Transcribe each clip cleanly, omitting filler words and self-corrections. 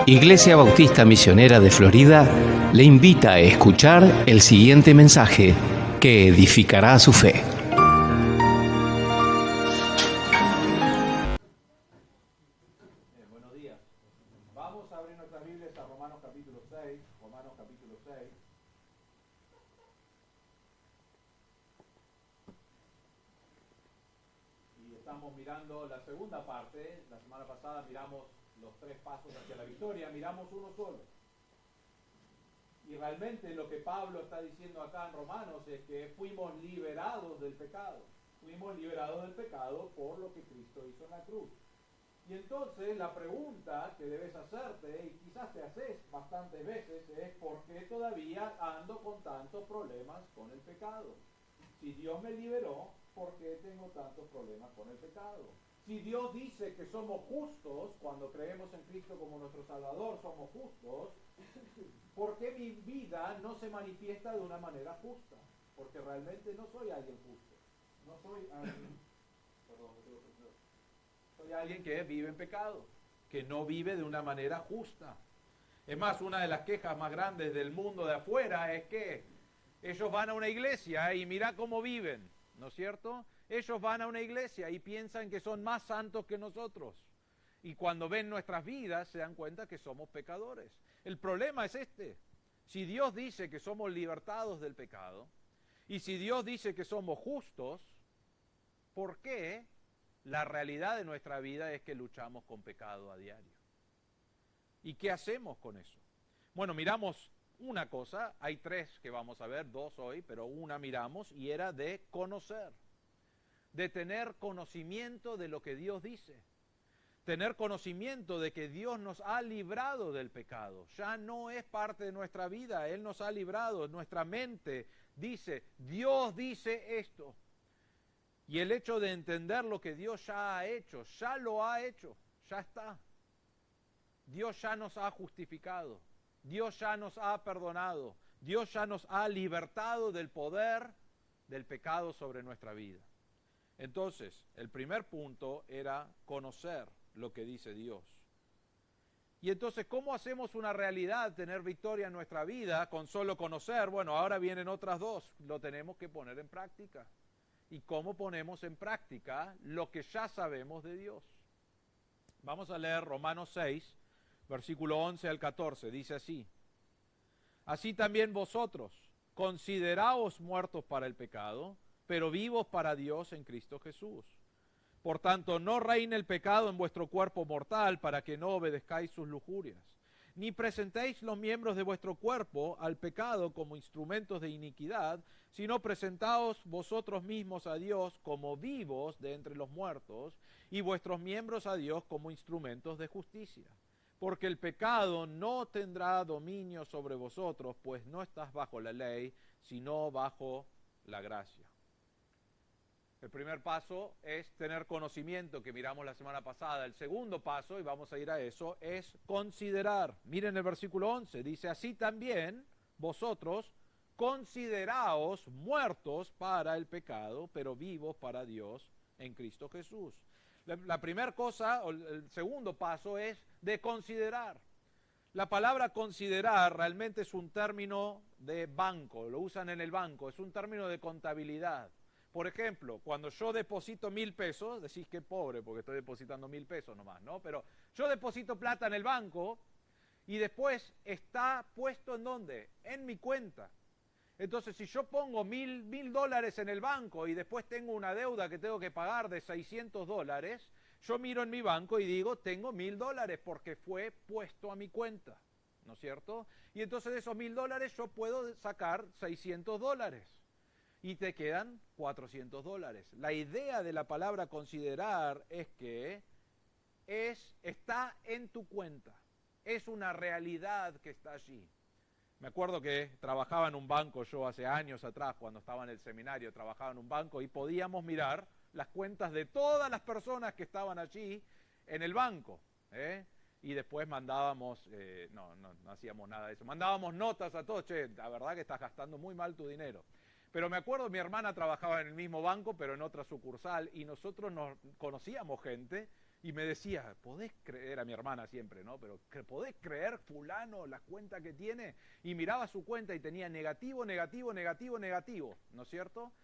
Iglesia Bautista Misionera de Florida le invita a escuchar el siguiente mensaje que edificará su fe. Buenos días. Vamos a abrir nuestras Biblias a Romanos capítulo 6. Romanos capítulo 6. Y estamos mirando la segunda parte. La semana pasada miramos los 3 pasos hacia la victoria. Miramos uno solo. Y realmente lo que Pablo está diciendo acá en Romanos es que fuimos liberados del pecado. Fuimos liberados del pecado por lo que Cristo hizo en la cruz. Y entonces la pregunta que debes hacerte, y quizás te haces bastantes veces, es ¿por qué todavía ando con tantos problemas con el pecado? Si Dios me liberó, ¿por qué tengo tantos problemas con el pecado? Si Dios dice que somos justos, cuando creemos en Cristo como nuestro Salvador, somos justos, ¿por qué mi vida no se manifiesta de una manera justa? Porque realmente no soy alguien justo. No soy alguien... Soy alguien que vive en pecado, que no vive de una manera justa. Es más, una de las quejas más grandes del mundo de afuera es que ellos van a una iglesia y mira cómo viven, ¿no es cierto? Ellos van a una iglesia y piensan que son más santos que nosotros. Y cuando ven nuestras vidas se dan cuenta que somos pecadores. El problema es este. Si Dios dice que somos libertados del pecado, y si Dios dice que somos justos, ¿por qué la realidad de nuestra vida es que luchamos con pecado a diario? ¿Y qué hacemos con eso? Bueno, miramos una cosa, hay 3 que vamos a ver, 2 hoy, pero una miramos y era de conocer, de tener conocimiento de lo que Dios dice, tener conocimiento de que Dios nos ha librado del pecado, ya no es parte de nuestra vida, Él nos ha librado, nuestra mente dice, Dios dice esto. Y el hecho de entender lo que Dios ya ha hecho, ya lo ha hecho, ya está. Dios ya nos ha justificado, Dios ya nos ha perdonado, Dios ya nos ha libertado del poder del pecado sobre nuestra vida. Entonces, el primer punto era conocer lo que dice Dios. Y entonces, ¿cómo hacemos una realidad, tener victoria en nuestra vida con solo conocer? Bueno, ahora vienen otras 2, lo tenemos que poner en práctica. ¿Y cómo ponemos en práctica lo que ya sabemos de Dios? Vamos a leer Romanos 6, versículo 11 al 14, dice así: Así también vosotros, consideraos muertos para el pecado, pero vivos para Dios en Cristo Jesús. Por tanto, no reine el pecado en vuestro cuerpo mortal para que no obedezcáis sus lujurias. Ni presentéis los miembros de vuestro cuerpo al pecado como instrumentos de iniquidad, sino presentaos vosotros mismos a Dios como vivos de entre los muertos, y vuestros miembros a Dios como instrumentos de justicia. Porque el pecado no tendrá dominio sobre vosotros, pues no estás bajo la ley, sino bajo la gracia. El primer paso es tener conocimiento, que miramos la semana pasada. El segundo paso, y vamos a ir a eso, es considerar. Miren el versículo 11, dice, así también vosotros consideraos muertos para el pecado, pero vivos para Dios en Cristo Jesús. La primera cosa, o el segundo paso es de considerar. La palabra considerar realmente es un término de banco, lo usan en el banco, es un término de contabilidad. Por ejemplo, cuando yo deposito 1.000 pesos, decís que pobre porque estoy depositando 1.000 pesos nomás, ¿no? Pero yo deposito plata en el banco y después está puesto ¿en dónde? En mi cuenta. Entonces, si yo pongo $1.000 en el banco y después tengo una deuda que tengo que pagar de $600, yo miro en mi banco y digo, tengo $1.000 porque fue puesto a mi cuenta, ¿no es cierto? Y entonces de esos $1.000 yo puedo sacar $600 y te quedan $400. La idea de la palabra considerar es que está en tu cuenta, es una realidad que está allí. Me acuerdo que trabajaba en un banco yo hace años atrás, cuando estaba en el seminario, trabajaba en un banco y podíamos mirar las cuentas de todas las personas que estaban allí en el banco, y después mandábamos, no hacíamos nada de eso, mandábamos notas a todos, che, la verdad que estás gastando muy mal tu dinero. Pero me acuerdo, mi hermana trabajaba en el mismo banco, pero en otra sucursal, y nosotros nos conocíamos gente Y me decía, ¿podés creer? Era mi hermana siempre, ¿no? Pero ¿podés creer fulano la cuenta que tiene? Y miraba su cuenta y tenía negativo, negativo, negativo, negativo, ¿no es cierto?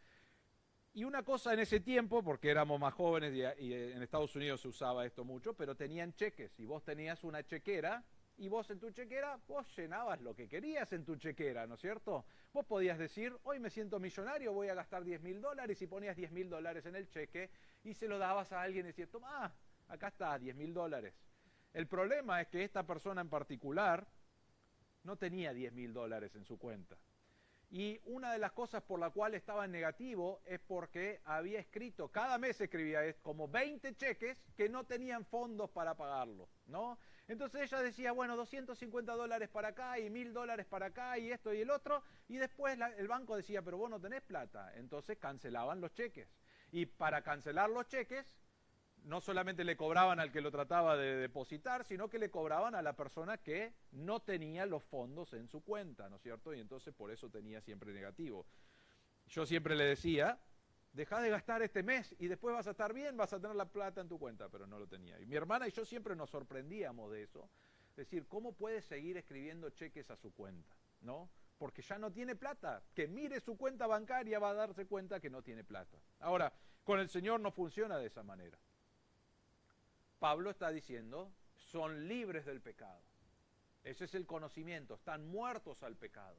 Y una cosa en ese tiempo, porque éramos más jóvenes y en Estados Unidos se usaba esto mucho, pero tenían cheques y vos tenías una chequera y vos en tu chequera, vos llenabas lo que querías en tu chequera, ¿no es cierto? Vos podías decir, hoy me siento millonario, voy a gastar $10.000 y ponías $10.000 en el cheque y se lo dabas a alguien y decías, toma, acá está, $10.000. El problema es que esta persona en particular no tenía $10.000 en su cuenta. Y una de las cosas por la cual estaba en negativo es porque había escrito, cada mes escribía como 20 cheques que no tenían fondos para pagarlo, ¿no? Entonces ella decía, bueno, $250 para acá y $1.000 para acá y esto y el otro, y después el banco decía, pero vos no tenés plata. Entonces cancelaban los cheques. Y para cancelar los cheques, no solamente le cobraban al que lo trataba de depositar, sino que le cobraban a la persona que no tenía los fondos en su cuenta, ¿no es cierto? Y entonces por eso tenía siempre negativo. Yo siempre le decía, dejá de gastar este mes y después vas a estar bien, vas a tener la plata en tu cuenta, pero no lo tenía. Y mi hermana y yo siempre nos sorprendíamos de eso, es decir, ¿cómo puede seguir escribiendo cheques a su cuenta? ¿No? Porque ya no tiene plata. Que mire su cuenta bancaria va a darse cuenta que no tiene plata. Ahora, con el Señor no funciona de esa manera. Pablo está diciendo, son libres del pecado. Ese es el conocimiento, están muertos al pecado.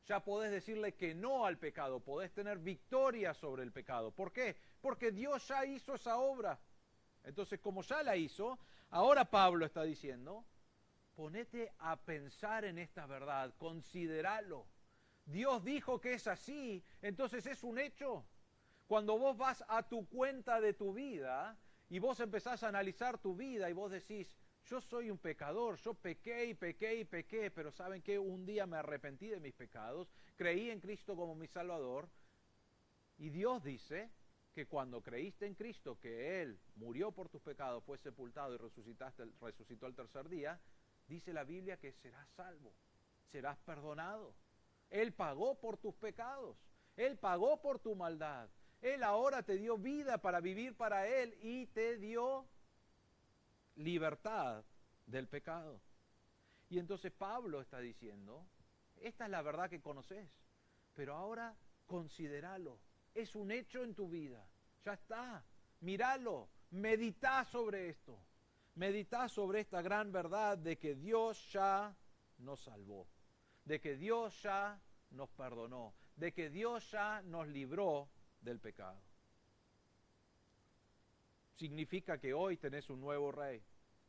Ya podés decirle que no al pecado, podés tener victoria sobre el pecado. ¿Por qué? Porque Dios ya hizo esa obra. Entonces, como ya la hizo, ahora Pablo está diciendo, ponete a pensar en esta verdad, considéralo. Dios dijo que es así, entonces es un hecho. Cuando vos vas a tu cuenta de tu vida y vos empezás a analizar tu vida y vos decís, yo soy un pecador, yo pequé y pequé y pequé, pero ¿saben qué? Un día me arrepentí de mis pecados, creí en Cristo como mi Salvador, y Dios dice que cuando creíste en Cristo, que Él murió por tus pecados, fue sepultado y resucitó al tercer día, dice la Biblia que serás salvo, serás perdonado. Él pagó por tus pecados, Él pagó por tu maldad. Él ahora te dio vida para vivir para Él y te dio libertad del pecado. Y entonces Pablo está diciendo, esta es la verdad que conoces, pero ahora considéralo. Es un hecho en tu vida. Ya está. Míralo. Meditá sobre esto. Meditá sobre esta gran verdad de que Dios ya nos salvó. De que Dios ya nos perdonó. De que Dios ya nos libró del pecado. Significa que hoy tenés un nuevo rey.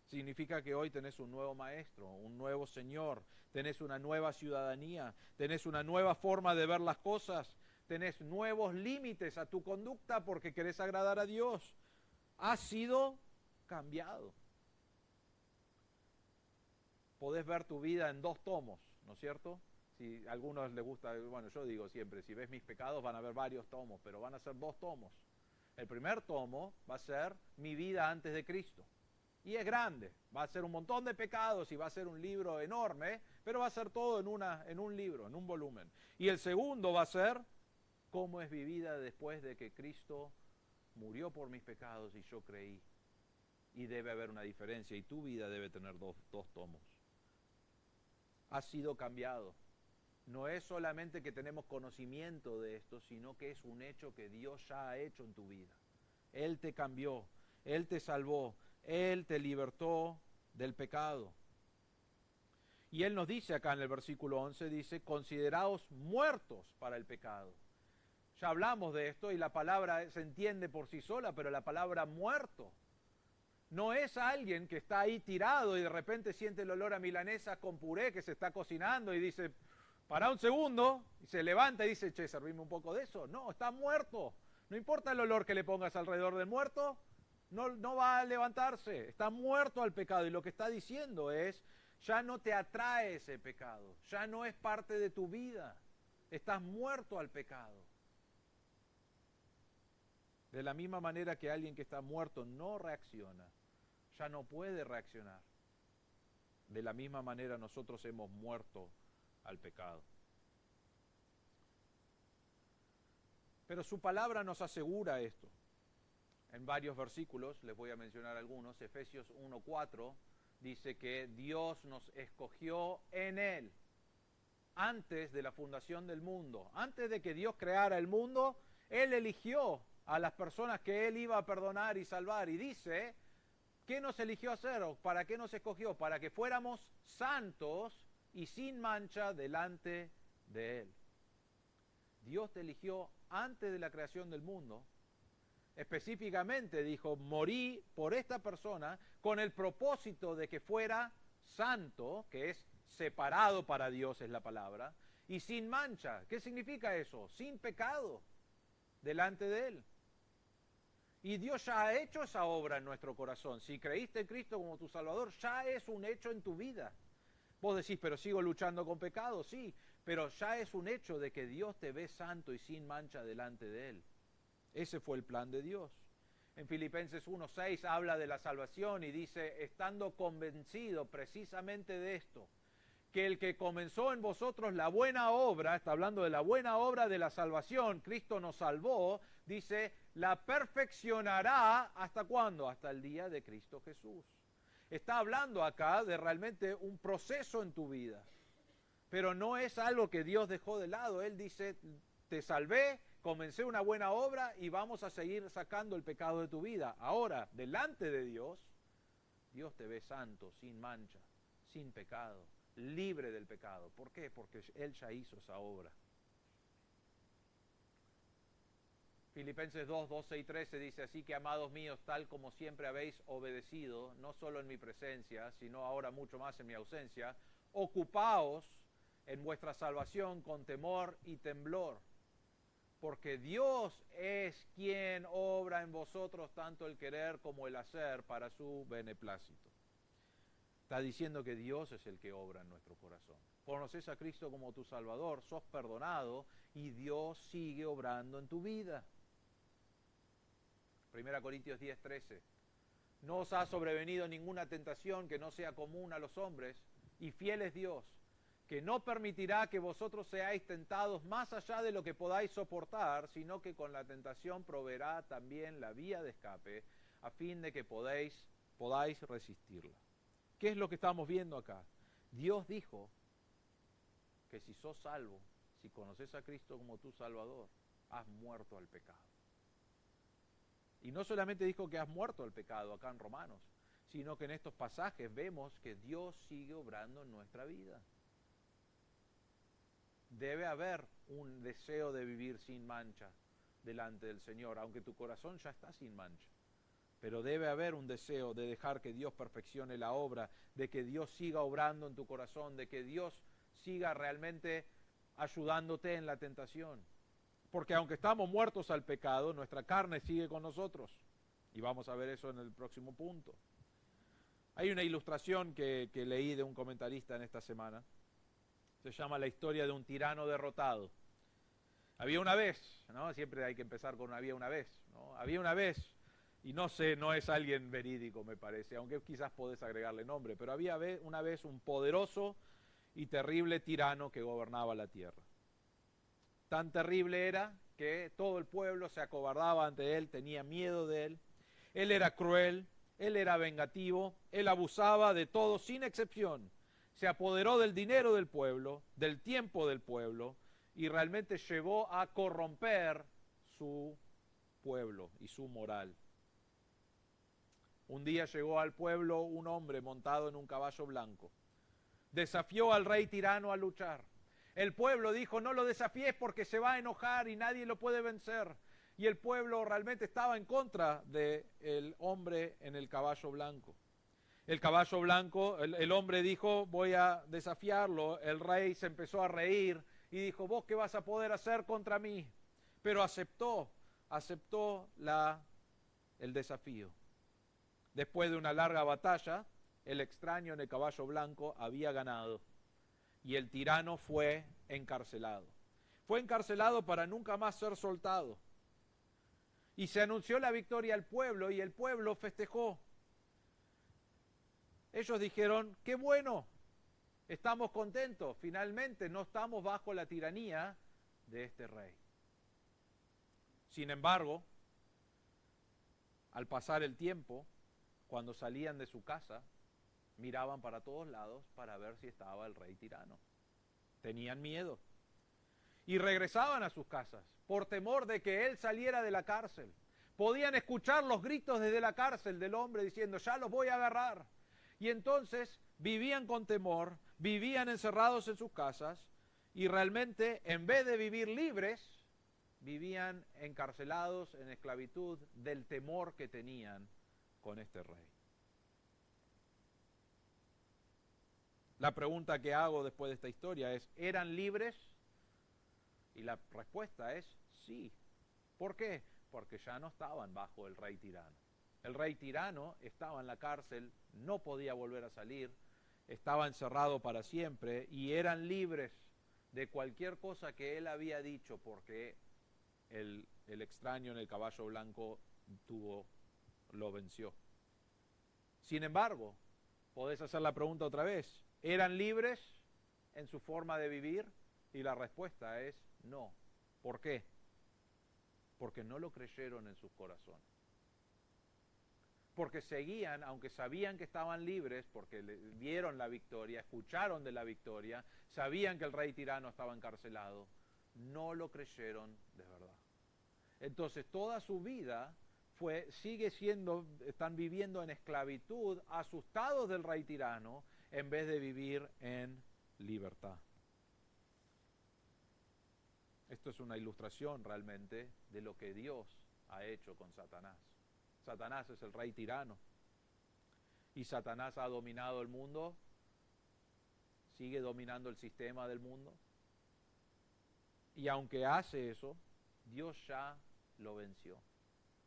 Significa que hoy tenés un nuevo maestro, un nuevo Señor, tenés una nueva ciudadanía, tenés una nueva forma de ver las cosas, tenés nuevos límites a tu conducta porque querés agradar a Dios. Has sido cambiado. Podés ver tu vida en 2 tomos, ¿no es cierto? Si a algunos les gusta, bueno, yo digo siempre, si ves mis pecados van a haber varios tomos, pero van a ser 2 tomos. El primer tomo va a ser mi vida antes de Cristo. Y es grande, va a ser un montón de pecados y va a ser un libro enorme, pero va a ser todo en un libro, en un volumen. Y el segundo va a ser cómo es mi vida después de que Cristo murió por mis pecados y yo creí. Y debe haber una diferencia y tu vida debe tener dos tomos. Has sido cambiado. No es solamente que tenemos conocimiento de esto, sino que es un hecho que Dios ya ha hecho en tu vida. Él te cambió, Él te salvó, Él te libertó del pecado. Y Él nos dice acá en el versículo 11, dice, consideraos muertos para el pecado. Ya hablamos de esto y la palabra se entiende por sí sola, pero la palabra muerto no es alguien que está ahí tirado y de repente siente el olor a milanesa con puré que se está cocinando y dice, para un segundo, y se levanta y dice, che, servime un poco de eso. No, está muerto. No importa el olor que le pongas alrededor del muerto, no va a levantarse. Está muerto al pecado. Y lo que está diciendo es, ya no te atrae ese pecado. Ya no es parte de tu vida. Estás muerto al pecado. De la misma manera que alguien que está muerto no reacciona, ya no puede reaccionar. De la misma manera nosotros hemos muerto al pecado. Pero su palabra nos asegura esto. en varios versículos, les voy a mencionar algunos. Efesios 1:4 dice que Dios nos escogió en Él antes de la fundación del mundo. Antes de que Dios creara el mundo, Él eligió a las personas que Él iba a perdonar y salvar. Y dice, ¿qué nos eligió hacer? ¿Para qué nos escogió? Para que fuéramos santos y sin mancha delante de Él. Dios te eligió antes de la creación del mundo. Específicamente dijo, morí por esta persona con el propósito de que fuera santo, que es separado para Dios, es la palabra, y sin mancha. ¿Qué significa eso? Sin pecado delante de Él. Y Dios ya ha hecho esa obra en nuestro corazón. Si creíste en Cristo como tu Salvador, ya es un hecho en tu vida. Vos decís, pero sigo luchando con pecado, sí, pero ya es un hecho de que Dios te ve santo y sin mancha delante de Él. Ese fue el plan de Dios. En Filipenses 1:6 habla de la salvación y dice, estando convencido precisamente de esto, que el que comenzó en vosotros la buena obra, está hablando de la buena obra de la salvación, Cristo nos salvó, dice, la perfeccionará, ¿hasta cuándo? Hasta el día de Cristo Jesús. Está hablando acá de realmente un proceso en tu vida, pero no es algo que Dios dejó de lado. Él dice, te salvé, comencé una buena obra y vamos a seguir sacando el pecado de tu vida. Ahora, delante de Dios, Dios te ve santo, sin mancha, sin pecado, libre del pecado. ¿Por qué? Porque Él ya hizo esa obra. Filipenses 2:12 y 13 dice, así que amados míos, tal como siempre habéis obedecido, no solo en mi presencia, sino ahora mucho más en mi ausencia, ocupaos en vuestra salvación con temor y temblor, porque Dios es quien obra en vosotros tanto el querer como el hacer para su beneplácito. Está diciendo que Dios es el que obra en nuestro corazón. Conoces a Cristo como tu Salvador, sos perdonado y Dios sigue obrando en tu vida. 1 Corintios 10:13. No os ha sobrevenido ninguna tentación que no sea común a los hombres, y fiel es Dios, que no permitirá que vosotros seáis tentados más allá de lo que podáis soportar, sino que con la tentación proveerá también la vía de escape, a fin de que podáis resistirla. ¿Qué es lo que estamos viendo acá? Dios dijo que si sos salvo, si conoces a Cristo como tu Salvador, has muerto al pecado. Y no solamente dijo que has muerto al pecado acá en Romanos, sino que en estos pasajes vemos que Dios sigue obrando en nuestra vida. Debe haber un deseo de vivir sin mancha delante del Señor, aunque tu corazón ya está sin mancha. Pero debe haber un deseo de dejar que Dios perfeccione la obra, de que Dios siga obrando en tu corazón, de que Dios siga realmente ayudándote en la tentación. Porque aunque estamos muertos al pecado, nuestra carne sigue con nosotros. Y vamos a ver eso en el próximo punto. Hay una ilustración que leí de un comentarista en esta semana. Se llama La historia de un tirano derrotado. Había una vez, ¿no? Siempre hay que empezar con había una vez, ¿no? Había una vez, y no sé, no es alguien verídico me parece, aunque quizás podés agregarle nombre, pero había una vez un poderoso y terrible tirano que gobernaba la tierra. Tan terrible era que todo el pueblo se acobardaba ante él, tenía miedo de él. Él era cruel, él era vengativo, él abusaba de todo sin excepción. Se apoderó del dinero del pueblo, del tiempo del pueblo, y realmente llegó a corromper su pueblo y su moral. Un día llegó al pueblo un hombre montado en un caballo blanco. Desafió al rey tirano a luchar. El pueblo dijo, no lo desafíes porque se va a enojar y nadie lo puede vencer. Y el pueblo realmente estaba en contra del hombre en el caballo blanco. El caballo blanco, el hombre dijo, voy a desafiarlo. El rey se empezó a reír y dijo, ¿vos qué vas a poder hacer contra mí? Pero aceptó el desafío. Después de una larga batalla, el extraño en el caballo blanco había ganado. Y el tirano fue encarcelado. Fue encarcelado para nunca más ser soltado. Y se anunció la victoria al pueblo y el pueblo festejó. Ellos dijeron, qué bueno, estamos contentos, finalmente no estamos bajo la tiranía de este rey. Sin embargo, Al pasar el tiempo, cuando salían de su casa, miraban para todos lados para ver si estaba el rey tirano. Tenían miedo. Y regresaban a sus casas por temor de que él saliera de la cárcel. Podían escuchar los gritos desde la cárcel del hombre diciendo, ya los voy a agarrar. Y entonces vivían con temor, vivían encerrados en sus casas y realmente en vez de vivir libres, vivían encarcelados en esclavitud del temor que tenían con este rey. La pregunta que hago después de esta historia es, ¿eran libres? Y la respuesta es sí. ¿Por qué? Porque ya no estaban bajo el rey tirano. El rey tirano estaba en la cárcel, no podía volver a salir, estaba encerrado para siempre y eran libres de cualquier cosa que él había dicho porque el extraño en el caballo blanco lo venció. Sin embargo, podés hacer la pregunta otra vez, ¿eran libres en su forma de vivir? Y la respuesta es no. ¿Por qué? Porque no lo creyeron en sus corazones. Porque seguían, aunque sabían que estaban libres, porque vieron la victoria, escucharon de la victoria, sabían que el rey tirano estaba encarcelado, no lo creyeron de verdad. Entonces toda su vida están viviendo en esclavitud, asustados del rey tirano, en vez de vivir en libertad. Esto es una ilustración realmente de lo que Dios ha hecho con Satanás. Satanás es el rey tirano. Y Satanás ha dominado el mundo, sigue dominando el sistema del mundo. Y aunque hace eso, Dios ya lo venció.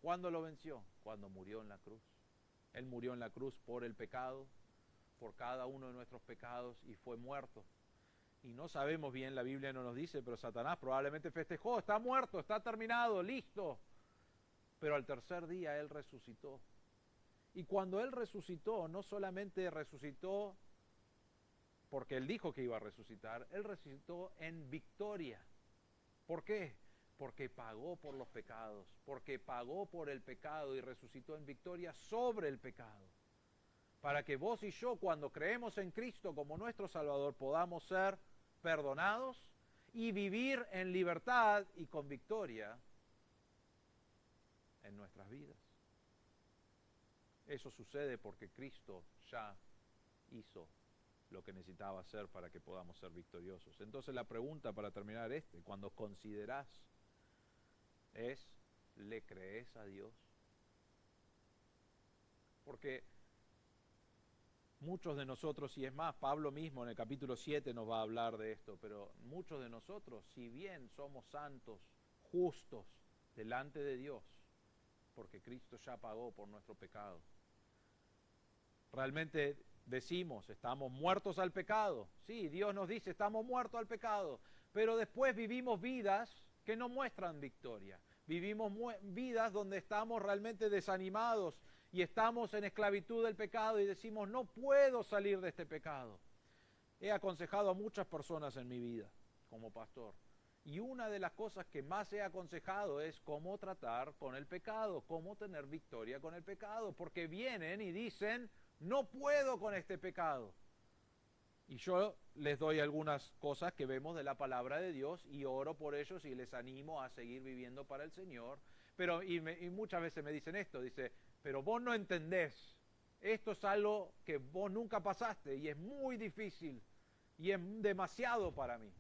¿Cuándo lo venció? Cuando murió en la cruz. Él murió en la cruz por el pecado, por cada uno de nuestros pecados y fue muerto. Y no sabemos bien, la Biblia no nos dice, pero Satanás probablemente festejó, está muerto, está terminado, listo. Pero al tercer día él resucitó. Y cuando él resucitó, no solamente resucitó porque él dijo que iba a resucitar, él resucitó en victoria. ¿Por qué? Porque pagó por los pecados, porque pagó por el pecado y resucitó en victoria sobre el pecado. Para que vos y yo, cuando creemos en Cristo como nuestro Salvador, podamos ser perdonados y vivir en libertad y con victoria en nuestras vidas. Eso sucede porque Cristo ya hizo lo que necesitaba hacer para que podamos ser victoriosos. Entonces la pregunta para terminar cuando considerás, es, ¿le crees a Dios? Porque muchos de nosotros, y es más, Pablo mismo en el capítulo 7 nos va a hablar de esto, pero muchos de nosotros, si bien somos santos, justos, delante de Dios, porque Cristo ya pagó por nuestro pecado, realmente decimos, estamos muertos al pecado. Sí, Dios nos dice, estamos muertos al pecado, pero después vivimos vidas que no muestran victoria. Vivimos vidas donde estamos realmente desanimados y estamos en esclavitud del pecado y decimos, no puedo salir de este pecado. He aconsejado a muchas personas en mi vida como pastor. Y una de las cosas que más he aconsejado es cómo tratar con el pecado, cómo tener victoria con el pecado, porque vienen y dicen, no puedo con este pecado. Y yo les doy algunas cosas que vemos de la palabra de Dios y oro por ellos y les animo a seguir viviendo para el Señor. Pero y muchas veces me dicen esto, dice, pero vos no entendés, esto es algo que vos nunca pasaste y es muy difícil y es demasiado para mí.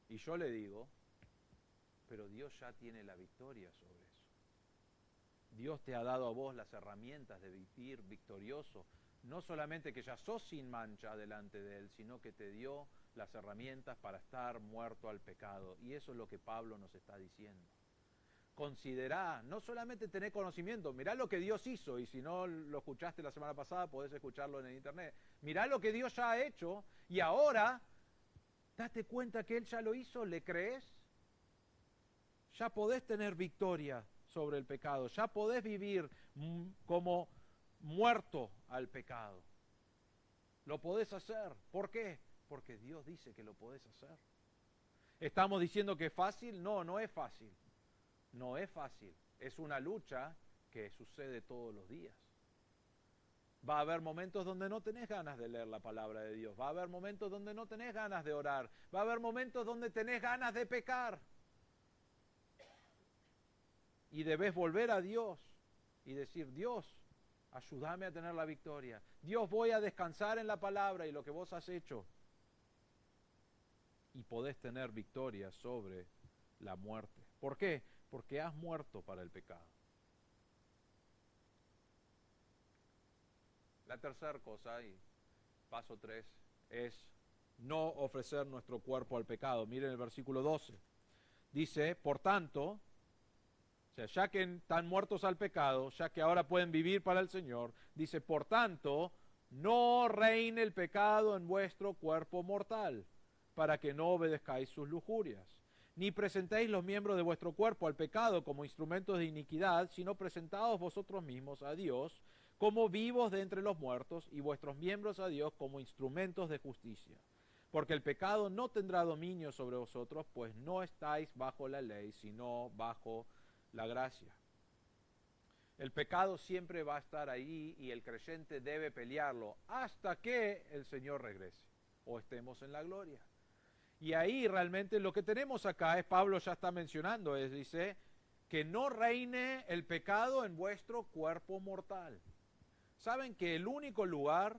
Y yo le digo, pero Dios ya tiene la victoria sobre eso. Dios te ha dado a vos las herramientas de vivir victorioso. No solamente que ya sos sin mancha delante de Él, sino que te dio las herramientas para estar muerto al pecado. Y eso es lo que Pablo nos está diciendo. Considerá, no solamente tener conocimiento, mirá lo que Dios hizo, y si no lo escuchaste la semana pasada, podés escucharlo en el internet. Mirá lo que Dios ya ha hecho, y ahora, date cuenta que Él ya lo hizo, ¿le crees? Ya podés tener victoria sobre el pecado, ya podés vivir como muerto al pecado. Lo podés hacer. ¿Por qué? Porque Dios dice que lo podés hacer. ¿Estamos diciendo que es fácil? No, no es fácil. No es fácil, es una lucha que sucede todos los días. Va a haber momentos donde no tenés ganas de leer la palabra de Dios, va a haber momentos donde no tenés ganas de orar, va a haber momentos donde tenés ganas de pecar. Y debes volver a Dios y decir, Dios, ayúdame a tener la victoria. Dios, voy a descansar en la palabra y lo que vos has hecho. Y podés tener victoria sobre la muerte. ¿Por qué? Porque has muerto para el pecado. La tercera cosa, y paso 3, es no ofrecer nuestro cuerpo al pecado. Miren el versículo 12. Dice, por tanto, o sea, ya que están muertos al pecado, ya que ahora pueden vivir para el Señor, dice, por tanto, no reine el pecado en vuestro cuerpo mortal, para que no obedezcáis sus lujurias. Ni presentéis los miembros de vuestro cuerpo al pecado como instrumentos de iniquidad, sino presentaos vosotros mismos a Dios como vivos de entre los muertos, y vuestros miembros a Dios como instrumentos de justicia. Porque el pecado no tendrá dominio sobre vosotros, pues no estáis bajo la ley, sino bajo la gracia. El pecado siempre va a estar ahí y el creyente debe pelearlo hasta que el Señor regrese o estemos en la gloria. Y ahí realmente lo que tenemos acá es, Pablo ya está mencionando, dice, que no reine el pecado en vuestro cuerpo mortal. ¿Saben que el único lugar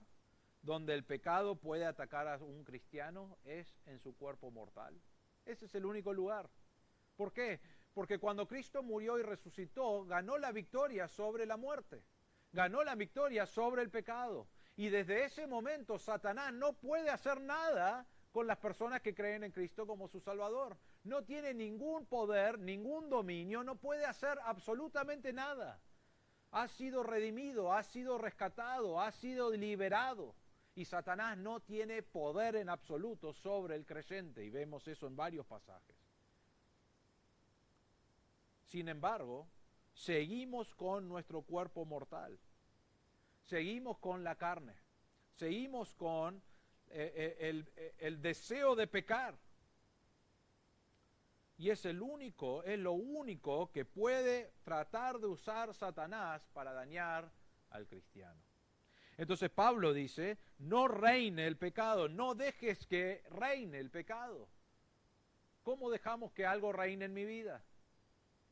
donde el pecado puede atacar a un cristiano es en su cuerpo mortal? Ese es el único lugar. ¿Por qué? Porque cuando Cristo murió y resucitó, ganó la victoria sobre la muerte, ganó la victoria sobre el pecado. Y desde ese momento Satanás no puede hacer nada con las personas que creen en Cristo como su Salvador. No tiene ningún poder, ningún dominio, no puede hacer absolutamente nada. Ha sido redimido, ha sido rescatado, ha sido liberado. Y Satanás no tiene poder en absoluto sobre el creyente, y vemos eso en varios pasajes. Sin embargo, seguimos con nuestro cuerpo mortal, seguimos con la carne, seguimos con el deseo de pecar. Y es lo único que puede tratar de usar Satanás para dañar al cristiano. Entonces Pablo dice, no reine el pecado, no dejes que reine el pecado. ¿Cómo dejamos que algo reine en mi vida?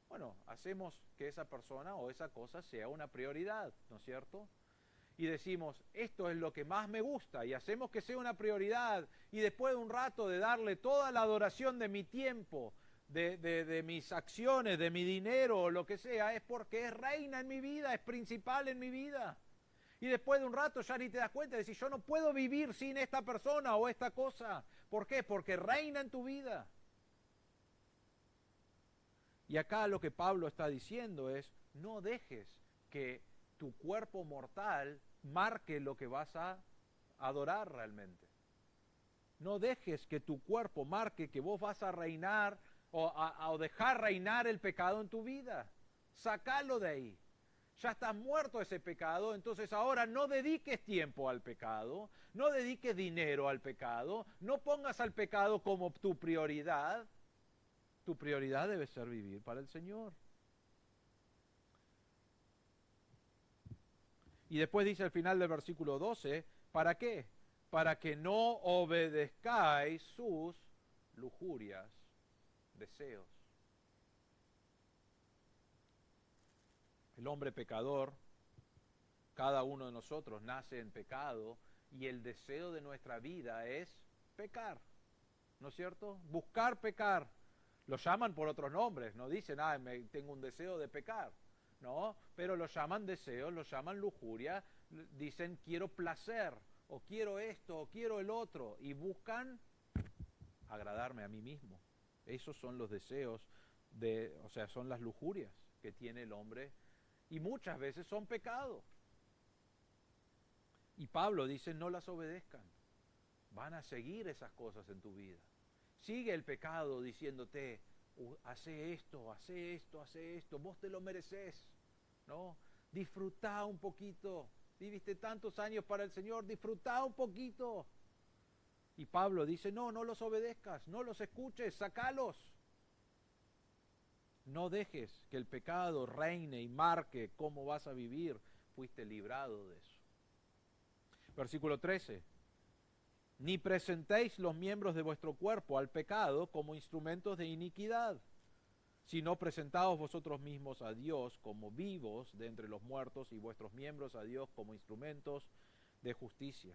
Bueno, hacemos que esa persona o esa cosa sea una prioridad, ¿no es cierto? Y decimos, esto es lo que más me gusta, y hacemos que sea una prioridad, y después de un rato de darle toda la adoración de mi tiempo, de mis acciones, de mi dinero, o lo que sea, es porque es reina en mi vida, es principal en mi vida. Y después de un rato ya ni te das cuenta de decir, yo no puedo vivir sin esta persona o esta cosa. ¿Por qué? Porque reina en tu vida. Y acá lo que Pablo está diciendo es, no dejes que tu cuerpo mortal marque lo que vas a adorar realmente. No dejes que tu cuerpo marque que vos vas a reinar o dejar reinar el pecado en tu vida. Sácalo de ahí. Ya estás muerto a ese pecado, entonces ahora no dediques tiempo al pecado, no dediques dinero al pecado, no pongas al pecado como tu prioridad. Tu prioridad debe ser vivir para el Señor. Y después dice al final del versículo 12, ¿para qué? Para que no obedezcáis sus lujurias, deseos. El hombre pecador, cada uno de nosotros nace en pecado y el deseo de nuestra vida es pecar, ¿no es cierto? Buscar pecar. Lo llaman por otros nombres, no dicen, tengo un deseo de pecar, no, pero lo llaman deseo, lo llaman lujuria, dicen quiero placer, o quiero esto, o quiero el otro, y buscan agradarme a mí mismo. Esos son los deseos, son las lujurias que tiene el hombre, y muchas veces son pecado. Y Pablo dice, no las obedezcan, van a seguir esas cosas en tu vida. Sigue el pecado diciéndote, hace esto, hace esto, hace esto, vos te lo mereces, ¿no? Disfrutá un poquito, viviste tantos años para el Señor, disfrutá un poquito. Y Pablo dice, no los obedezcas, no los escuches, sacalos. No dejes que el pecado reine y marque cómo vas a vivir. Fuiste librado de eso. Versículo 13. Ni presentéis los miembros de vuestro cuerpo al pecado como instrumentos de iniquidad, sino presentaos vosotros mismos a Dios como vivos de entre los muertos y vuestros miembros a Dios como instrumentos de justicia.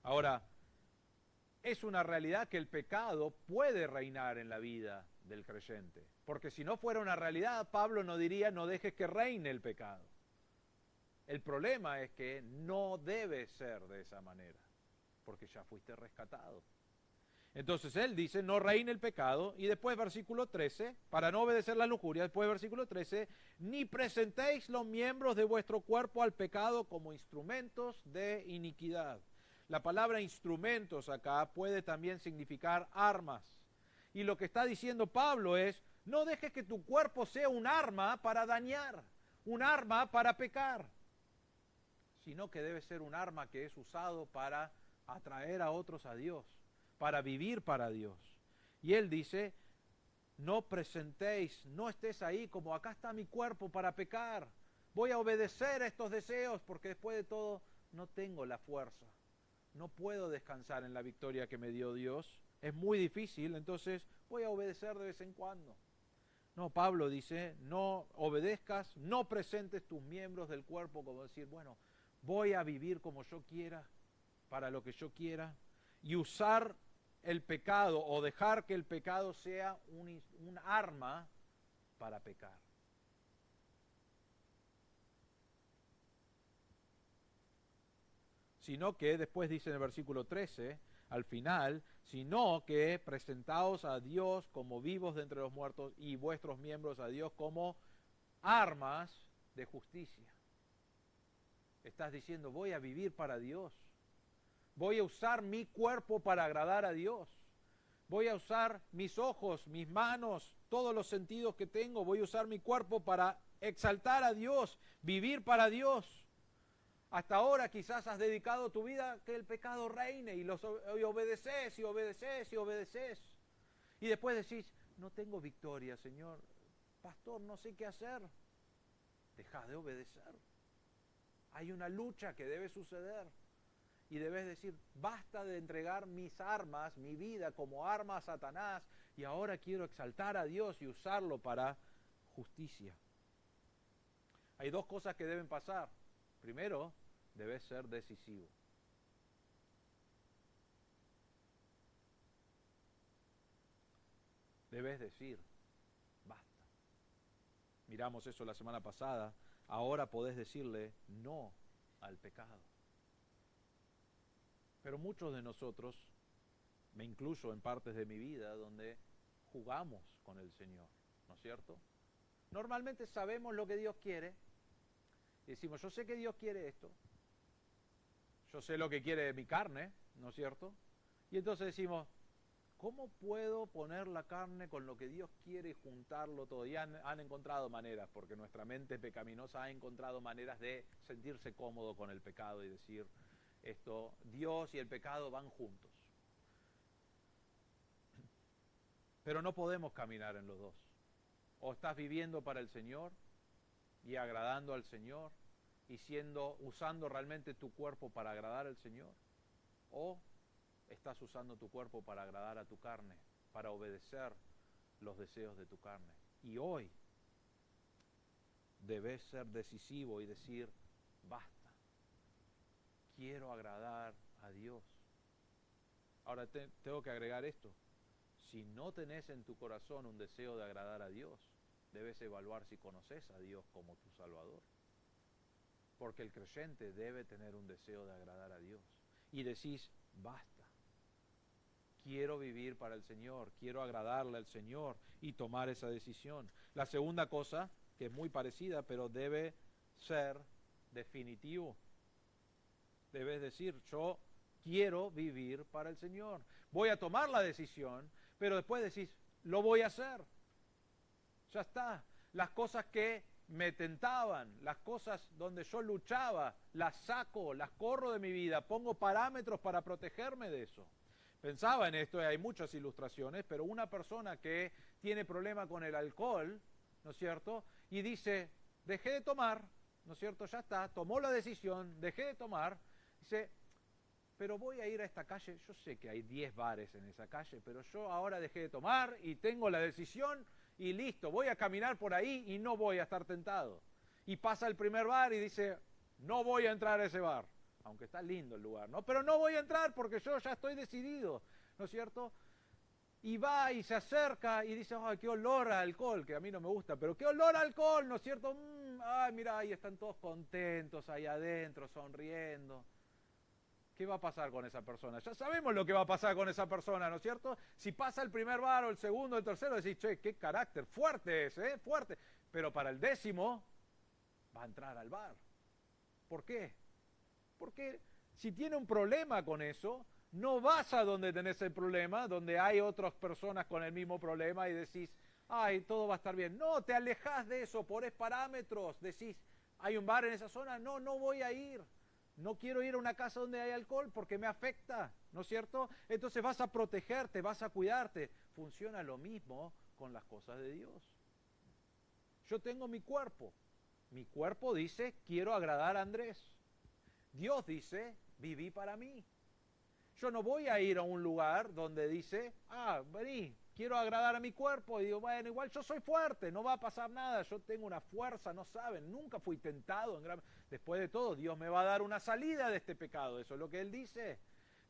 Ahora, es una realidad que el pecado puede reinar en la vida del creyente, porque si no fuera una realidad, Pablo no diría no dejes que reine el pecado. El problema es que no debe ser de esa manera, porque ya fuiste rescatado. Entonces él dice, no reine el pecado, y después versículo 13, para no obedecer la lujuria, después versículo 13, ni presentéis los miembros de vuestro cuerpo al pecado como instrumentos de iniquidad. La palabra instrumentos acá puede también significar armas. Y lo que está diciendo Pablo es, no dejes que tu cuerpo sea un arma para dañar, un arma para pecar, sino que debe ser un arma que es usado para atraer a otros a Dios, para vivir para Dios. Y él dice, no presentéis, no estés ahí como acá está mi cuerpo para pecar, voy a obedecer a estos deseos porque después de todo no tengo la fuerza, no puedo descansar en la victoria que me dio Dios, es muy difícil, entonces voy a obedecer de vez en cuando. No, Pablo dice, no obedezcas, no presentes tus miembros del cuerpo como decir, bueno, voy a vivir como yo quiera, para lo que yo quiera, y usar el pecado o dejar que el pecado sea un arma para pecar. Sino que, después dice en el versículo 13, al final, sino que presentaos a Dios como vivos de entre los muertos y vuestros miembros a Dios como armas de justicia. Estás diciendo, voy a vivir para Dios. Voy a usar mi cuerpo para agradar a Dios. Voy a usar mis ojos, mis manos, todos los sentidos que tengo. Voy a usar mi cuerpo para exaltar a Dios, vivir para Dios. Hasta ahora quizás has dedicado tu vida a que el pecado reine y obedeces y obedeces y obedeces. Y después decís, no tengo victoria, Señor. Pastor, no sé qué hacer. Deja de obedecer. Hay una lucha que debe suceder. Y debes decir, basta de entregar mis armas, mi vida como arma a Satanás, y ahora quiero exaltar a Dios y usarlo para justicia. Hay dos cosas que deben pasar. Primero, debes ser decisivo. Debes decir, basta. Miramos eso la semana pasada. Ahora podés decirle no al pecado. Pero muchos de nosotros, me incluyo en partes de mi vida, donde jugamos con el Señor, ¿no es cierto? Normalmente sabemos lo que Dios quiere. Y decimos, yo sé que Dios quiere esto. Yo sé lo que quiere de mi carne, ¿no es cierto? Y entonces decimos, ¿cómo puedo poner la carne con lo que Dios quiere y juntarlo todo? Y han encontrado maneras, porque nuestra mente pecaminosa ha encontrado maneras de sentirse cómodo con el pecado y decir, esto, Dios y el pecado van juntos. Pero no podemos caminar en los dos. O estás viviendo para el Señor y agradando al Señor y usando realmente tu cuerpo para agradar al Señor, o estás usando tu cuerpo para agradar a tu carne, para obedecer los deseos de tu carne. Y hoy debes ser decisivo y decir, basta. Quiero agradar a Dios. Ahora tengo que agregar esto. Si no tenés en tu corazón un deseo de agradar a Dios, debes evaluar si conoces a Dios como tu Salvador. Porque el creyente debe tener un deseo de agradar a Dios. Y decís, basta. Quiero vivir para el Señor, quiero agradarle al Señor y tomar esa decisión. La segunda cosa, que es muy parecida, pero debe ser definitivo. Debes decir, yo quiero vivir para el Señor. Voy a tomar la decisión, pero después decís, lo voy a hacer. Ya está. Las cosas que me tentaban, las cosas donde yo luchaba, las saco, las corro de mi vida, pongo parámetros para protegerme de eso. Pensaba en esto, y hay muchas ilustraciones, pero una persona que tiene problema con el alcohol, ¿no es cierto? Y dice, dejé de tomar, ¿no es cierto? Ya está, tomó la decisión, dejé de tomar. Dice, pero voy a ir a esta calle, yo sé que hay 10 bares en esa calle, pero yo ahora dejé de tomar y tengo la decisión y listo, voy a caminar por ahí y no voy a estar tentado. Y pasa el primer bar y dice, no voy a entrar a ese bar, aunque está lindo el lugar, ¿no? Pero no voy a entrar porque yo ya estoy decidido, ¿no es cierto? Y va y se acerca y dice, ay, qué olor a alcohol, que a mí no me gusta, pero qué olor a alcohol, ¿no es cierto? Ay, mira, ahí están todos contentos ahí adentro, sonriendo. ¿Qué va a pasar con esa persona? Ya sabemos lo que va a pasar con esa persona, ¿no es cierto? Si pasa el primer bar o el segundo o el tercero, decís, che, qué carácter, fuerte es, ¿eh? Fuerte. Pero para el 10º, va a entrar al bar. ¿Por qué? Porque si tiene un problema con eso, no vas a donde tenés el problema, donde hay otras personas con el mismo problema y decís, ay, todo va a estar bien. No, te alejás de eso, pones parámetros, decís, ¿hay un bar en esa zona? No, no voy a ir. No quiero ir a una casa donde hay alcohol porque me afecta, ¿no es cierto? Entonces vas a protegerte, vas a cuidarte. Funciona lo mismo con las cosas de Dios. Yo tengo mi cuerpo. Mi cuerpo dice, quiero agradar a Andrés. Dios dice, viví para mí. Yo no voy a ir a un lugar donde dice, vení, quiero agradar a mi cuerpo. Y digo, bueno, igual yo soy fuerte, no va a pasar nada, yo tengo una fuerza, no saben, nunca fui tentado. Después de todo, Dios me va a dar una salida de este pecado, eso es lo que Él dice.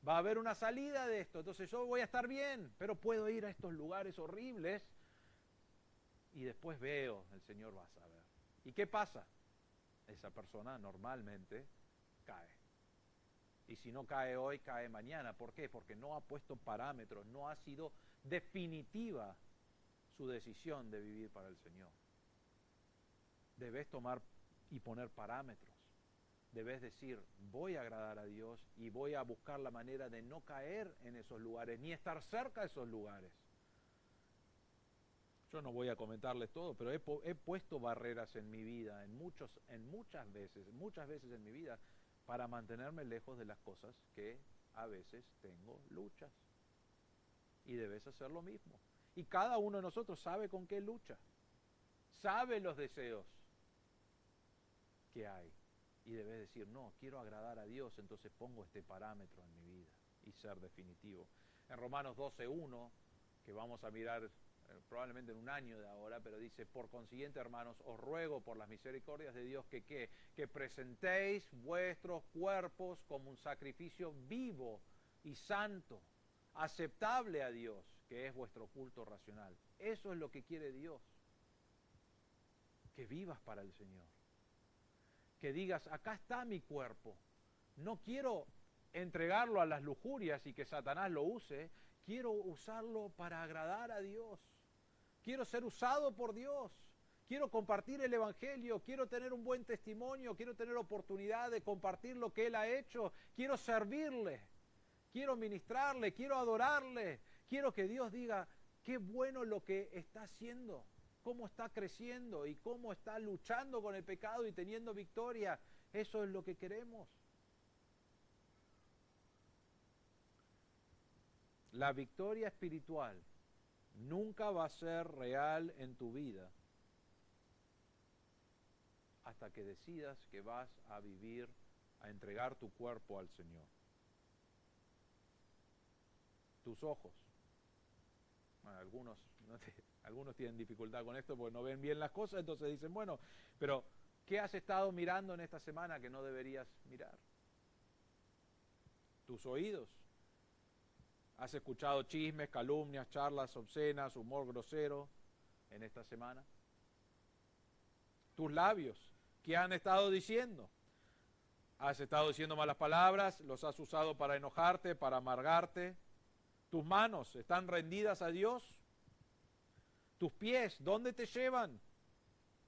Va a haber una salida de esto, entonces yo voy a estar bien, pero puedo ir a estos lugares horribles y después veo, el Señor va a saber. ¿Y qué pasa? Esa persona normalmente cae. Y si no cae hoy, cae mañana. ¿Por qué? Porque no ha puesto parámetros, no ha sido definitiva su decisión de vivir para el Señor. Debes tomar y poner parámetros. Debes decir, voy a agradar a Dios y voy a buscar la manera de no caer en esos lugares, ni estar cerca de esos lugares. Yo no voy a comentarles todo, pero he puesto barreras en mi vida, muchas veces en mi vida, para mantenerme lejos de las cosas que a veces tengo luchas. Y debes hacer lo mismo. Y cada uno de nosotros sabe con qué lucha. Sabe los deseos que hay. Y debes decir, no, quiero agradar a Dios, entonces pongo este parámetro en mi vida y ser definitivo. En Romanos 12:1, que vamos a mirar probablemente en un año de ahora, pero dice, por consiguiente, hermanos, os ruego por las misericordias de Dios que presentéis vuestros cuerpos como un sacrificio vivo y santo, aceptable a Dios, que es vuestro culto racional. Eso es lo que quiere Dios, que vivas para el Señor, que digas, acá está mi cuerpo, no quiero entregarlo a las lujurias y que Satanás lo use, quiero usarlo para agradar a Dios. Quiero ser usado por Dios. Quiero compartir el Evangelio. Quiero tener un buen testimonio. Quiero tener oportunidad de compartir lo que Él ha hecho. Quiero servirle. Quiero ministrarle. Quiero adorarle. Quiero que Dios diga, qué bueno lo que está haciendo. Cómo está creciendo y cómo está luchando con el pecado y teniendo victoria. Eso es lo que queremos. La victoria espiritual nunca va a ser real en tu vida hasta que decidas que vas a vivir, a entregar tu cuerpo al Señor. Tus ojos. Bueno, algunos tienen dificultad con esto porque no ven bien las cosas, entonces dicen, bueno, pero ¿qué has estado mirando en esta semana que no deberías mirar? Tus oídos. ¿Has escuchado chismes, calumnias, charlas obscenas, humor grosero en esta semana? Tus labios, ¿qué han estado diciendo? ¿Has estado diciendo malas palabras? ¿Los has usado para enojarte, para amargarte? ¿Tus manos están rendidas a Dios? ¿Tus pies, dónde te llevan?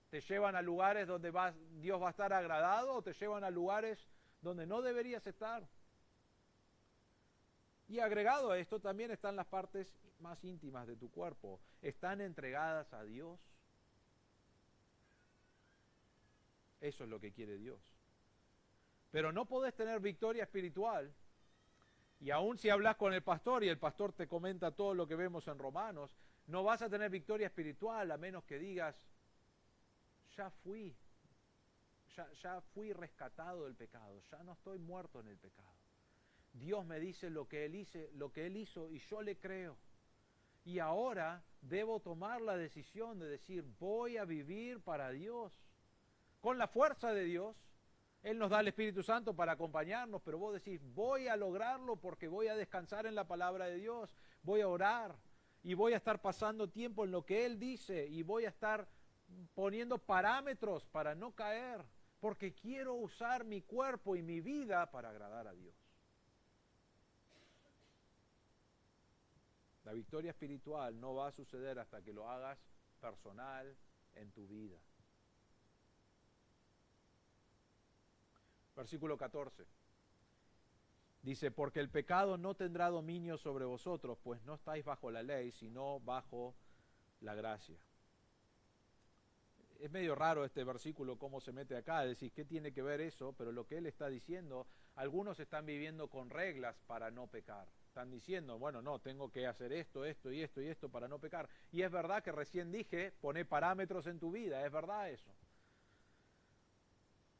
¿Te llevan a lugares donde Dios va a estar agradado o te llevan a lugares donde no deberías estar? Y agregado a esto también están las partes más íntimas de tu cuerpo. ¿Están entregadas a Dios? Eso es lo que quiere Dios. Pero no podés tener victoria espiritual, y aun si hablas con el pastor y el pastor te comenta todo lo que vemos en Romanos, no vas a tener victoria espiritual a menos que digas, ya fui rescatado del pecado, ya no estoy muerto en el pecado. Dios me dice lo que Él hizo y yo le creo. Y ahora debo tomar la decisión de decir, voy a vivir para Dios. Con la fuerza de Dios, Él nos da el Espíritu Santo para acompañarnos, pero vos decís, voy a lograrlo porque voy a descansar en la palabra de Dios, voy a orar y voy a estar pasando tiempo en lo que Él dice y voy a estar poniendo parámetros para no caer, porque quiero usar mi cuerpo y mi vida para agradar a Dios. La victoria espiritual no va a suceder hasta que lo hagas personal en tu vida. Versículo 14. Dice, porque el pecado no tendrá dominio sobre vosotros, pues no estáis bajo la ley, sino bajo la gracia. Es medio raro este versículo, cómo se mete acá, es decir, ¿qué tiene que ver eso? Pero lo que él está diciendo, algunos están viviendo con reglas para no pecar. Están diciendo, bueno, no, tengo que hacer esto para no pecar. Y es verdad que recién dije, poné parámetros en tu vida, es verdad eso.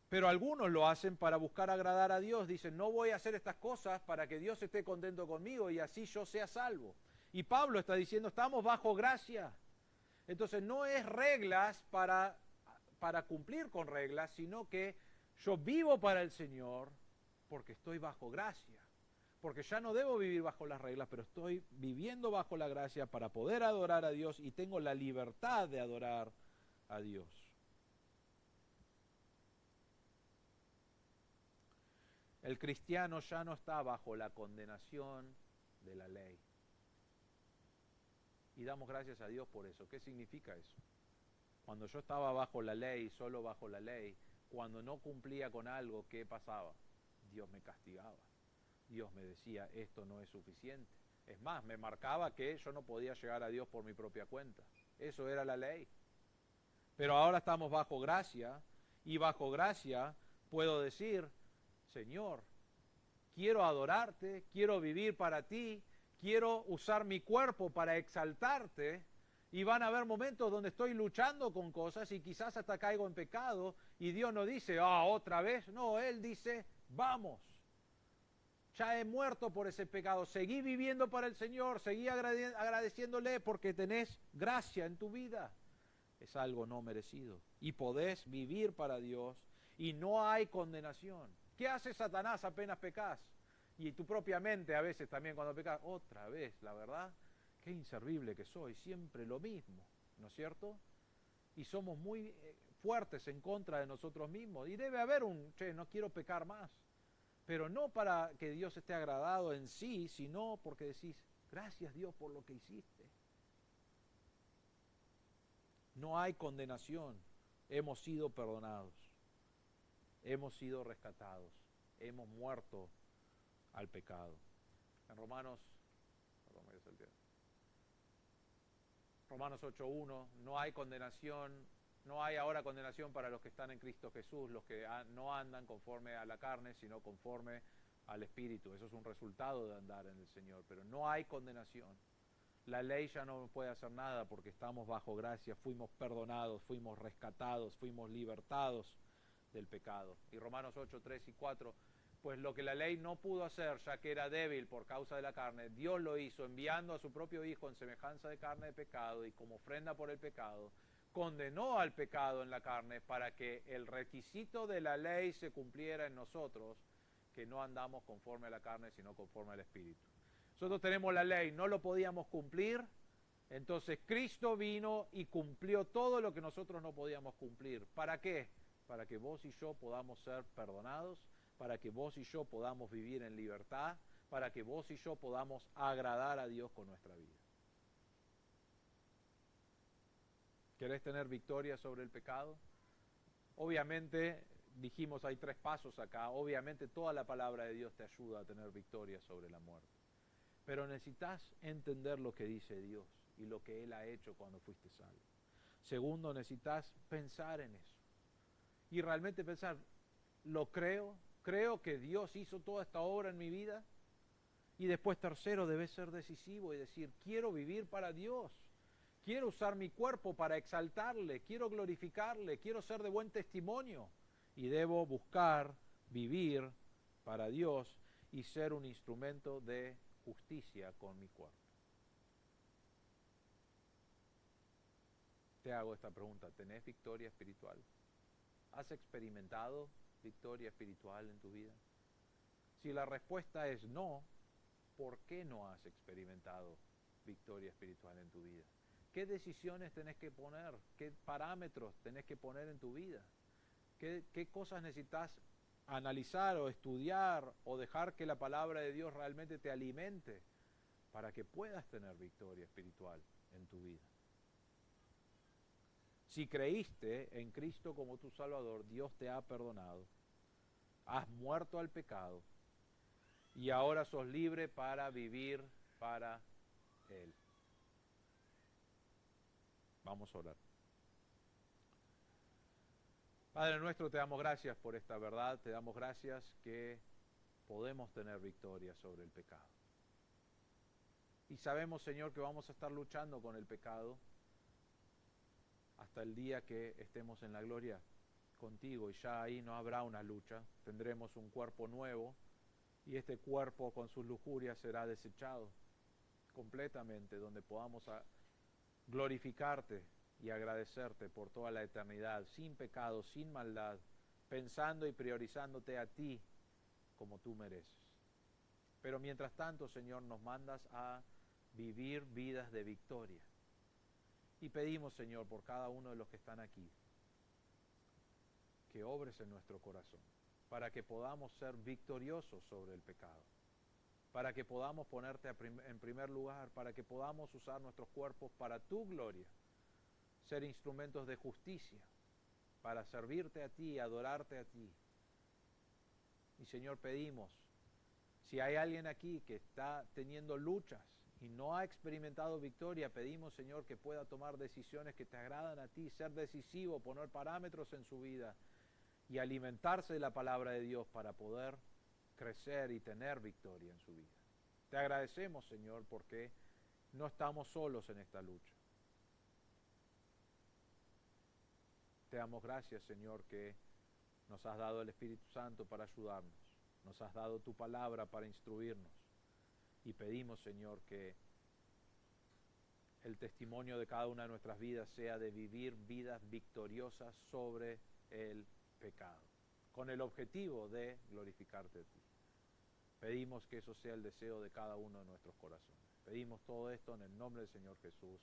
Pero algunos lo hacen para buscar agradar a Dios, dicen, no voy a hacer estas cosas para que Dios esté contento conmigo y así yo sea salvo. Y Pablo está diciendo, estamos bajo gracia. Entonces no es reglas para cumplir con reglas, sino que yo vivo para el Señor porque estoy bajo gracia. Porque ya no debo vivir bajo las reglas, pero estoy viviendo bajo la gracia para poder adorar a Dios y tengo la libertad de adorar a Dios. El cristiano ya no está bajo la condenación de la ley. Y damos gracias a Dios por eso. ¿Qué significa eso? Cuando yo estaba bajo la ley, solo bajo la ley, cuando no cumplía con algo, ¿qué pasaba? Dios me castigaba. Dios me decía, esto no es suficiente. Es más, me marcaba que yo no podía llegar a Dios por mi propia cuenta. Eso era la ley. Pero ahora estamos bajo gracia, y bajo gracia puedo decir, Señor, quiero adorarte, quiero vivir para ti, quiero usar mi cuerpo para exaltarte, y van a haber momentos donde estoy luchando con cosas y quizás hasta caigo en pecado, y Dios no dice, otra vez, no, Él dice, vamos. Ya he muerto por ese pecado, seguí viviendo para el Señor, seguí agradeciéndole porque tenés gracia en tu vida. Es algo no merecido. Y podés vivir para Dios y no hay condenación. ¿Qué hace Satanás apenas pecas? Y tu propia mente a veces también cuando pecas, otra vez, la verdad, qué inservible que soy, siempre lo mismo, ¿no es cierto? Y somos muy fuertes en contra de nosotros mismos. Y debe haber no quiero pecar más. Pero no para que Dios esté agradado en sí, sino porque decís, gracias Dios por lo que hiciste. No hay condenación, hemos sido perdonados, hemos sido rescatados, hemos muerto al pecado. En Romanos 8:1, no hay condenación, no hay ahora condenación para los que están en Cristo Jesús, los que no andan conforme a la carne, sino conforme al Espíritu. Eso es un resultado de andar en el Señor, pero no hay condenación. La ley ya no puede hacer nada porque estamos bajo gracia, fuimos perdonados, fuimos rescatados, fuimos libertados del pecado. Y Romanos 8:3-4, pues lo que la ley no pudo hacer, ya que era débil por causa de la carne, Dios lo hizo enviando a su propio Hijo en semejanza de carne de pecado y como ofrenda por el pecado, condenó al pecado en la carne para que el requisito de la ley se cumpliera en nosotros, que no andamos conforme a la carne, sino conforme al Espíritu. Nosotros tenemos la ley, no lo podíamos cumplir, entonces Cristo vino y cumplió todo lo que nosotros no podíamos cumplir. ¿Para qué? Para que vos y yo podamos ser perdonados, para que vos y yo podamos vivir en libertad, para que vos y yo podamos agradar a Dios con nuestra vida. ¿Querés tener victoria sobre el pecado? Obviamente, dijimos hay 3 pasos acá, obviamente toda la palabra de Dios te ayuda a tener victoria sobre la muerte. Pero necesitas entender lo que dice Dios y lo que Él ha hecho cuando fuiste salvo. Segundo, necesitas pensar en eso. Y realmente pensar, ¿lo creo? ¿Creo que Dios hizo toda esta obra en mi vida? Y después tercero, debes ser decisivo y decir, quiero vivir para Dios. Quiero usar mi cuerpo para exaltarle, quiero glorificarle, quiero ser de buen testimonio. Y debo buscar vivir para Dios y ser un instrumento de justicia con mi cuerpo. Te hago esta pregunta, ¿tenés victoria espiritual? ¿Has experimentado victoria espiritual en tu vida? Si la respuesta es no, ¿por qué no has experimentado victoria espiritual en tu vida? ¿Qué decisiones tenés que poner? ¿Qué parámetros tenés que poner en tu vida? ¿Qué cosas necesitas analizar o estudiar o dejar que la palabra de Dios realmente te alimente para que puedas tener victoria espiritual en tu vida? Si creíste en Cristo como tu Salvador, Dios te ha perdonado, has muerto al pecado y ahora sos libre para vivir para Él. Vamos a orar. Padre nuestro, te damos gracias por esta verdad, te damos gracias que podemos tener victoria sobre el pecado. Y sabemos, Señor, que vamos a estar luchando con el pecado hasta el día que estemos en la gloria contigo, y ya ahí no habrá una lucha, tendremos un cuerpo nuevo y este cuerpo con sus lujurias será desechado completamente, donde podamos glorificarte y agradecerte por toda la eternidad, sin pecado, sin maldad, pensando y priorizándote a ti como tú mereces. Pero mientras tanto, Señor, nos mandas a vivir vidas de victoria. Y pedimos, Señor, por cada uno de los que están aquí, que obres en nuestro corazón, para que podamos ser victoriosos sobre el pecado, para que podamos ponerte en primer lugar, para que podamos usar nuestros cuerpos para tu gloria, ser instrumentos de justicia, para servirte a ti, adorarte a ti. Y Señor, pedimos, si hay alguien aquí que está teniendo luchas y no ha experimentado victoria, pedimos, Señor, que pueda tomar decisiones que te agradan a ti, ser decisivo, poner parámetros en su vida y alimentarse de la palabra de Dios para poder crecer y tener victoria en su vida. Te agradecemos, Señor, porque no estamos solos en esta lucha. Te damos gracias, Señor, que nos has dado el Espíritu Santo para ayudarnos, nos has dado tu palabra para instruirnos, y pedimos, Señor, que el testimonio de cada una de nuestras vidas sea de vivir vidas victoriosas sobre el pecado, con el objetivo de glorificarte a ti. Pedimos que eso sea el deseo de cada uno de nuestros corazones. Pedimos todo esto en el nombre del Señor Jesús.